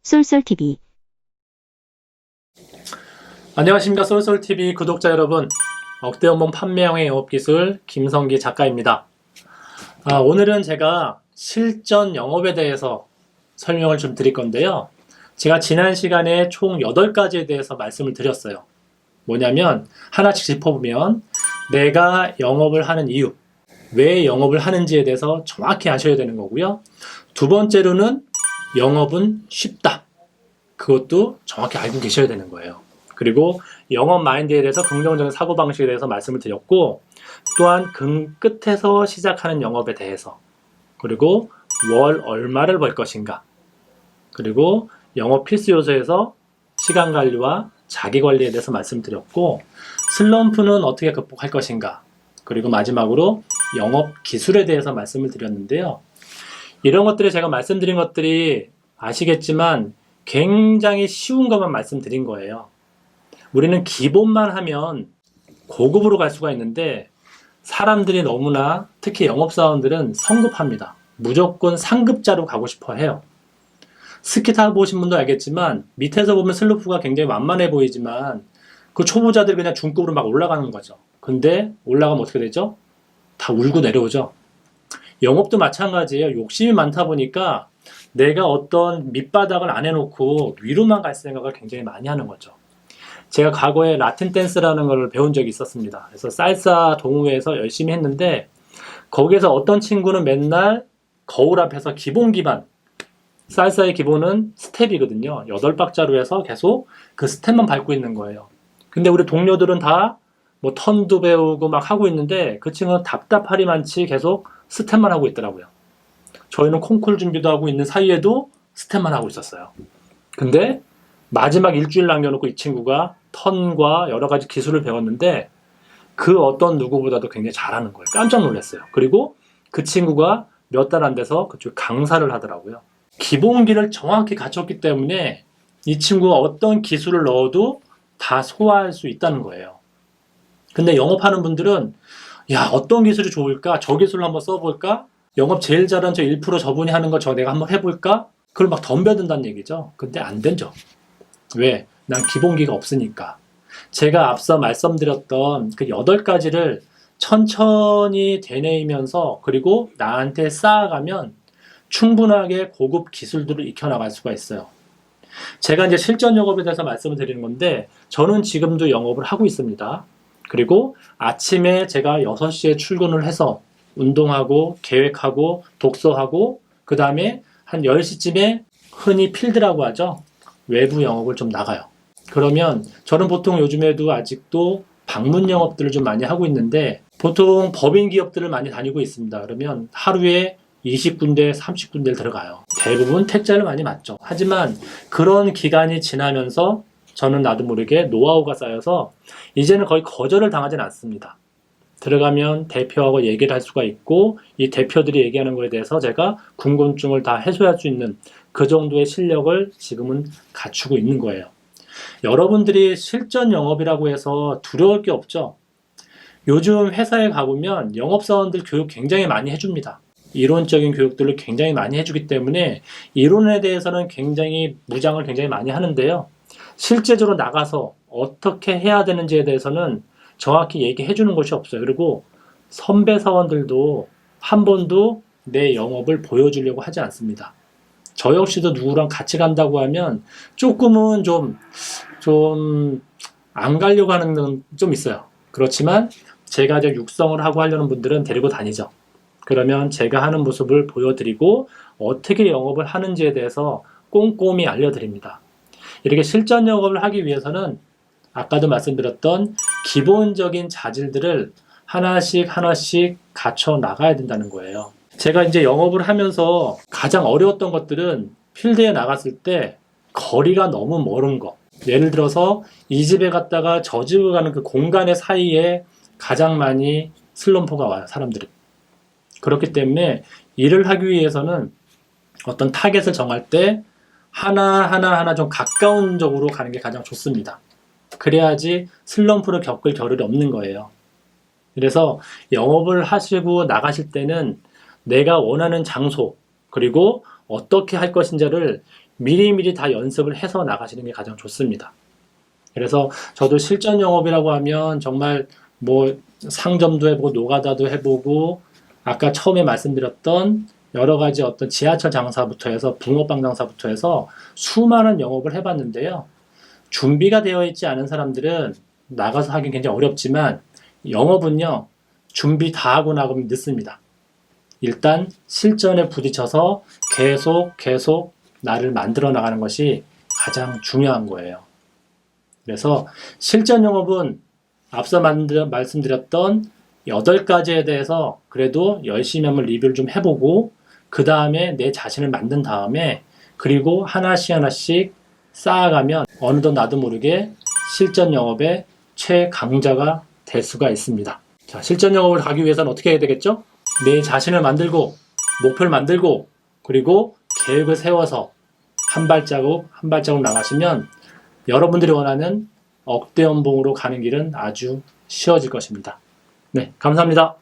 쏠쏠TV. 안녕하십니까, 쏠쏠TV 구독자 여러분. 억대연봉 판매형의 영업기술 김성기 작가입니다. 오늘은 제가 실전 영업에 대해서 설명을 좀 드릴 건데요. 제가 지난 시간에 총 8가지에 대해서 말씀을 드렸어요. 뭐냐면 하나씩 짚어보면 내가 영업을 하는 이유, 왜 영업을 하는지에 대해서 정확히 아셔야 되는 거고요. 두 번째로는 영업은 쉽다. 그것도 정확히 알고 계셔야 되는 거예요. 그리고 영업 마인드에 대해서 긍정적인 사고방식에 대해서 말씀을 드렸고, 또한 끝에서 시작하는 영업에 대해서, 그리고 월 얼마를 벌 것인가, 그리고 영업 필수 요소에서 시간 관리와 자기 관리에 대해서 말씀드렸고, 슬럼프는 어떻게 극복할 것인가, 그리고 마지막으로 영업 기술에 대해서 말씀을 드렸는데요. 이런 것들이 제가 말씀드린 것들이 아시겠지만 굉장히 쉬운 것만 말씀드린 거예요. 우리는 기본만 하면 고급으로 갈 수가 있는데, 사람들이 너무나, 특히 영업사원들은 성급합니다. 무조건 상급자로 가고 싶어 해요. 스키 타보신 분도 알겠지만 밑에서 보면 슬로프가 굉장히 완만해 보이지만 그 초보자들이 그냥 중급으로 막 올라가는 거죠. 근데 올라가면 어떻게 되죠? 다 울고 내려오죠. 영업도 마찬가지예요. 욕심이 많다 보니까 내가 어떤 밑바닥을 안 해놓고 위로만 갈 생각을 굉장히 많이 하는 거죠. 제가 과거에 라틴 댄스라는 걸 배운 적이 있었습니다. 그래서 살사 동호회에서 열심히 했는데, 거기에서 어떤 친구는 맨날 거울 앞에서 기본, 살사의 기본은 스텝이거든요. 8박자로 해서 계속 그 스텝만 밟고 있는 거예요. 근데 우리 동료들은 다 뭐 턴도 배우고 막 하고 있는데, 그 친구는 답답하리만치 계속 스텝만 하고 있더라고요. 저희는 콩쿨 준비도 하고 있는 사이에도 스텝만 하고 있었어요. 근데 마지막 일주일 남겨놓고 이 친구가 턴과 여러 가지 기술을 배웠는데, 그 어떤 누구보다도 굉장히 잘하는 거예요. 깜짝 놀랐어요. 그리고 그 친구가 몇 달 안 돼서 그쪽 강사를 하더라고요. 기본기를 정확히 갖췄기 때문에 이 친구가 어떤 기술을 넣어도 다 소화할 수 있다는 거예요. 근데 영업하는 분들은, 야, 어떤 기술이 좋을까? 저 기술을 한번 써볼까? 영업 제일 잘한 저 1% 저분이 하는 거 내가 한번 해볼까? 그걸 막 덤벼든다는 얘기죠. 근데 안 되죠. 왜? 난 기본기가 없으니까. 제가 앞서 말씀드렸던 그 8가지를 천천히 되뇌이면서, 그리고 나한테 쌓아가면 충분하게 고급 기술들을 익혀나갈 수가 있어요. 제가 이제 실전 영업에 대해서 말씀을 드리는 건데, 저는 지금도 영업을 하고 있습니다. 그리고 아침에 제가 6시에 출근을 해서 운동하고 계획하고 독서하고, 그 다음에 한 10시쯤에 흔히 필드라고 하죠. 외부 영업을 좀 나가요. 그러면 저는 보통 요즘에도 아직도 방문 영업들을 좀 많이 하고 있는데, 보통 법인 기업들을 많이 다니고 있습니다. 그러면 하루에 20군데, 30군데를 들어가요. 대부분 택자를 많이 맞죠. 하지만 그런 기간이 지나면서 저는 나도 모르게 노하우가 쌓여서 이제는 거의 거절을 당하진 않습니다. 들어가면 대표하고 얘기를 할 수가 있고, 이 대표들이 얘기하는 거에 대해서 제가 궁금증을 다 해소할 수 있는 그 정도의 실력을 지금은 갖추고 있는 거예요. 여러분들이 실전 영업이라고 해서 두려울 게 없죠. 요즘 회사에 가보면 영업사원들 교육 굉장히 많이 해줍니다. 이론적인 교육들을 굉장히 많이 해주기 때문에 이론에 대해서는 굉장히 무장을 굉장히 많이 하는데요. 실제적으로 나가서 어떻게 해야 되는지에 대해서는 정확히 얘기해 주는 것이 없어요. 그리고 선배 사원들도 한 번도 내 영업을 보여주려고 하지 않습니다. 저 역시도 누구랑 같이 간다고 하면 조금은 좀 안 가려고 하는 건 좀 있어요. 그렇지만 제가 이제 육성을 하고 하려는 분들은 데리고 다니죠. 그러면 제가 하는 모습을 보여드리고 어떻게 영업을 하는지에 대해서 꼼꼼히 알려드립니다. 이렇게 실전 영업을 하기 위해서는 아까도 말씀드렸던 기본적인 자질들을 하나씩 갖춰 나가야 된다는 거예요. 제가 이제 영업을 하면서 가장 어려웠던 것들은 필드에 나갔을 때 거리가 너무 멀은 거. 예를 들어서 이 집에 갔다가 저 집에 가는 그 공간의 사이에 가장 많이 슬럼프가 와요, 사람들이. 그렇기 때문에 일을 하기 위해서는 어떤 타겟을 정할 때 하나하나 좀 가까운 쪽으로 가는 게 가장 좋습니다. 그래야지 슬럼프를 겪을 겨를이 없는 거예요. 그래서 영업을 하시고 나가실 때는 내가 원하는 장소, 그리고 어떻게 할 것인지를 미리미리 다 연습을 해서 나가시는 게 가장 좋습니다. 그래서 저도 실전 영업이라고 하면 정말 뭐 상점도 해보고 노가다도 해보고 아까 처음에 말씀드렸던 여러 가지 어떤 지하철 장사부터 해서 붕어빵 장사부터 해서 수많은 영업을 해봤는데요. 준비가 되어 있지 않은 사람들은 나가서 하기 굉장히 어렵지만 영업은요, 준비 다 하고 나가면 늦습니다. 일단 실전에 부딪혀서 계속 나를 만들어 나가는 것이 가장 중요한 거예요. 그래서 실전 영업은 앞서 말씀드렸던 8가지에 대해서 그래도 열심히 한번 리뷰를 좀 해보고 그 다음에 내 자신을 만든 다음에 그리고 하나씩 쌓아가면 어느덧 나도 모르게 실전 영업의 최강자가 될 수가 있습니다. 자, 실전 영업을 가기 위해서는 어떻게 해야 되겠죠? 내 자신을 만들고 목표를 만들고 그리고 계획을 세워서 한 발자국 나가시면 여러분들이 원하는 억대 연봉으로 가는 길은 아주 쉬워질 것입니다. 네, 감사합니다.